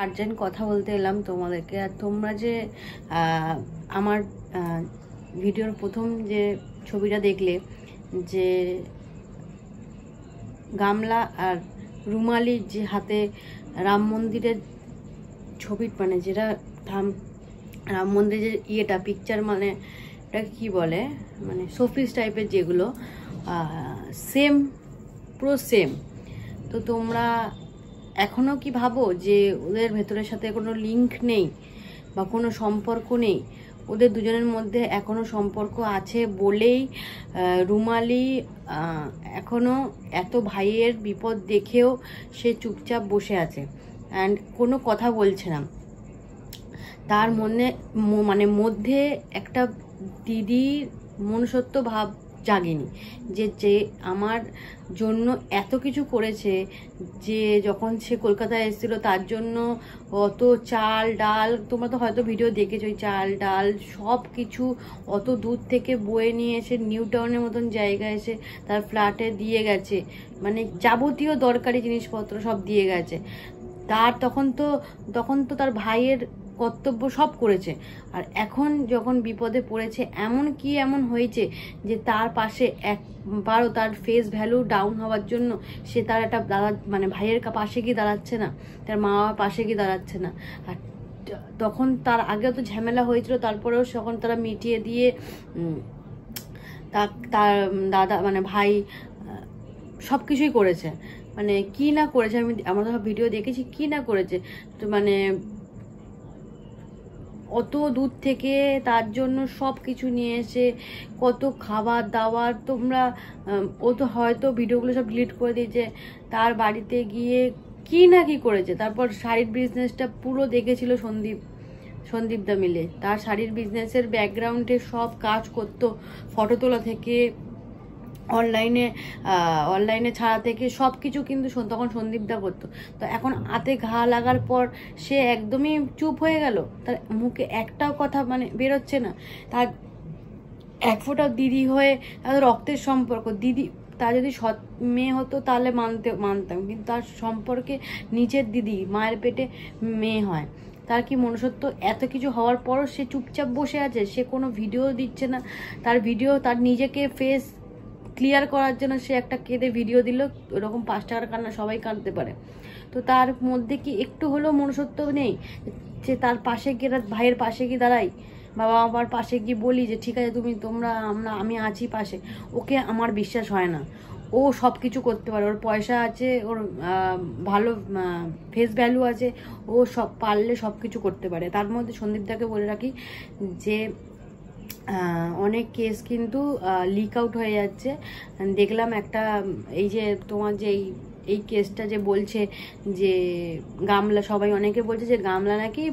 Urgent কথা বলতে এলাম তোমাদেরকে। আর তোমরা যে আমার ভিডিওর প্রথম যে ছবিটা দেখলে, যে গামলা আর রুমালির যে হাতে রাম মন্দিরের ছবি, মানে যেটা রাম মন্দিরের ইয়েটা পিকচার, মানে এটা কি বলে, মানে শোপিস টাইপের যেগুলো সেম, পুরো সেম। তো তোমরা এখনও কি ভাবো যে ওদের ভেতরের সাথে কোনো লিঙ্ক নেই বা কোনো সম্পর্ক নেই? ওদের দুজনের মধ্যে এখনও সম্পর্ক আছে বলেই রুমালি এখনও এত ভাইয়ের বিপদ দেখেও সে চুপচাপ বসে আছে অ্যান্ড কোনো কথা বলছে না। তার মধ্যে একটা দিদির মনুষ্যত্ব ভাব জাগেনি, যে আমার জন্য এত কিছু করেছে, যে যখন সে কলকাতায় এসেছিল তার জন্য অত চাল ডাল, তোমরা তো হয়তো ভিডিও দেখেছো, ওই চাল ডাল সব কিছু অত দূর থেকে বয়ে নিয়ে এসে নিউ টাউনের মতন জায়গায় এসে তার ফ্ল্যাটে দিয়ে গেছে, মানে যাবতীয় দরকারি জিনিসপত্র সব দিয়ে গেছে। তার তখন তো তার ভাইয়ের কর্তব্য সব করেছে। আর এখন যখন বিপদে পড়েছে, এমন হয়েছে যে তার পাশে একবারও তার ফেস ভ্যালু ডাউন হওয়ার জন্য সে তার একটা মানে ভাইয়ের পাশে গিয়ে দাঁড়াচ্ছে না, তার মা বাবার পাশে গিয়ে দাঁড়াচ্ছে না। আর তখন তার আগেও তো ঝামেলা হয়েছিল, তারপরেও যখন তারা মিটিয়ে দিয়ে তার দাদা মানে ভাই সব কিছুই করেছে, মানে কি না করেছে, আমরা তো ভিডিও দেখেছি কি না করেছে। তো মানে অত দূর থেকে তার জন্য সব কিছু নিয়ে এসে কত খাবার দাবার, তোমরা ও তো হয়তো ভিডিওগুলো সব ডিলিট করে দিয়েছে, তার বাড়িতে গিয়ে কি না কি করেছে। তারপর শাড়ির বিজনেসটা পুরো দেখেছিল সন্দীপদা মিলে, তার শাড়ির বিজনেসের ব্যাকগ্রাউন্ডে সব কাজ করতো, ফটো তোলা থেকে অনলাইনে ছাড়া থেকে সব কিছু কিন্তু তখন সন্দীপদা করতো। তো এখন হাতে ঘা লাগার পর সে একদমই চুপ হয়ে গেল, তার মুখে একটাও কথা মানে বেরোচ্ছে না। তার এক ফোঁটাও দিদি হয়ে তাদের রক্তের সম্পর্ক, দিদি তার যদি সৎ মেয়ে হতো তাহলে মানতাম, কিন্তু তার সম্পর্কে নিজের দিদি, মায়ের পেটে মেয়ে হয়, তার কি মনুষ্যত্ব? এত কিছু হওয়ার পরও সে চুপচাপ বসে আছে, সে কোনো ভিডিও দিচ্ছে না। তার নিজেকে ফেস ক্লিয়ার করার জন্য সে একটা কেঁদে ভিডিও দিল, ওরকম 5 টাকার কান্না সবাই কাঁদতে পারে। তো তার মধ্যে কি একটু হলেও মনুষ্যত্ব নেই যে তার পাশে গিয়ে, ভাইয়ের পাশে গিয়ে দাঁড়াই, বাবা আমার পাশে গিয়ে বলি যে ঠিক আছে আমি আছি পাশে? ওকে আমার বিশ্বাস হয় না। ও সব কিছু করতে পারে, ওর পয়সা আছে, ওর ভালো ফেস ভ্যালু আছে, ও সব পারলে সব কিছু করতে পারে। তার মধ্যে সন্দীপদাকে বলে রাখি যে অনেক কেস কিন্তু লিক আউট হয়ে যাচ্ছে। দেখলাম একটা, এই যে তোমার যে এই কেসটা যে বলছে যে গামলা, সবাই অনেকে বলছে যে গামলা নাকি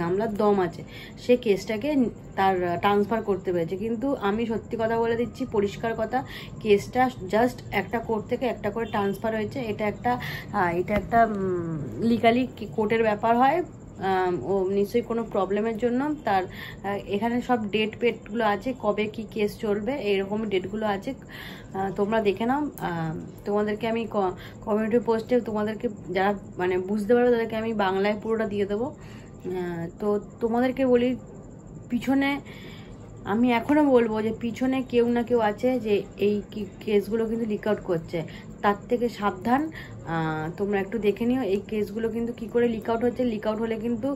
গামলার দম আছে, সে কেসটাকে তার ট্রান্সফার করতে পেরেছে। কিন্তু আমি সত্যি কথা বলে দিচ্ছি, পরিষ্কার কথা, কেসটা জাস্ট একটা কোর্ট থেকে একটা করে ট্রান্সফার হয়েছে। এটা একটা লিগালি কোর্টের ব্যাপার হয়। ও নিশ্চয়ই কোনো প্রবলেমের জন্য তার এখানে সব পেটগুলো আছে, কবে কি কেস চলবে এইরকম ডেটগুলো আছে, তোমরা দেখে নাও। তোমাদেরকে আমি কমিউনিটি পোস্টে তোমাদেরকে যারা মানে বুঝতে পারবে তাদেরকে আমি বাংলায় পুরোটা দিয়ে দেবো। তো তোমাদেরকে বলি, পিছনে আমি এখনও বলবো যে পিছনে কেউ না কেউ আছে যে এই কেসগুলো কিন্তু লিক আউট করছে, তার থেকে সাবধান। তোমরা একটু দেখে নিও এই কেসগুলো কিন্তু কি করে লিক আউট হচ্ছে। লিক আউট হলে কিন্তু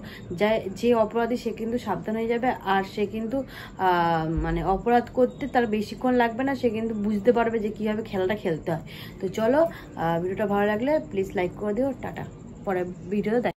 যে অপরাধী সে কিন্তু সাবধান হয়ে যাবে, আর সে কিন্তু মানে অপরাধ করতে তার বেশিক্ষণ লাগবে না, সে কিন্তু বুঝতে পারবে যে কীভাবে খেলাটা খেলতে হয়। তো চলো, ভিডিওটা ভালো লাগলে প্লিজ লাইক করে দিও। টাটা, পরে ভিডিওতে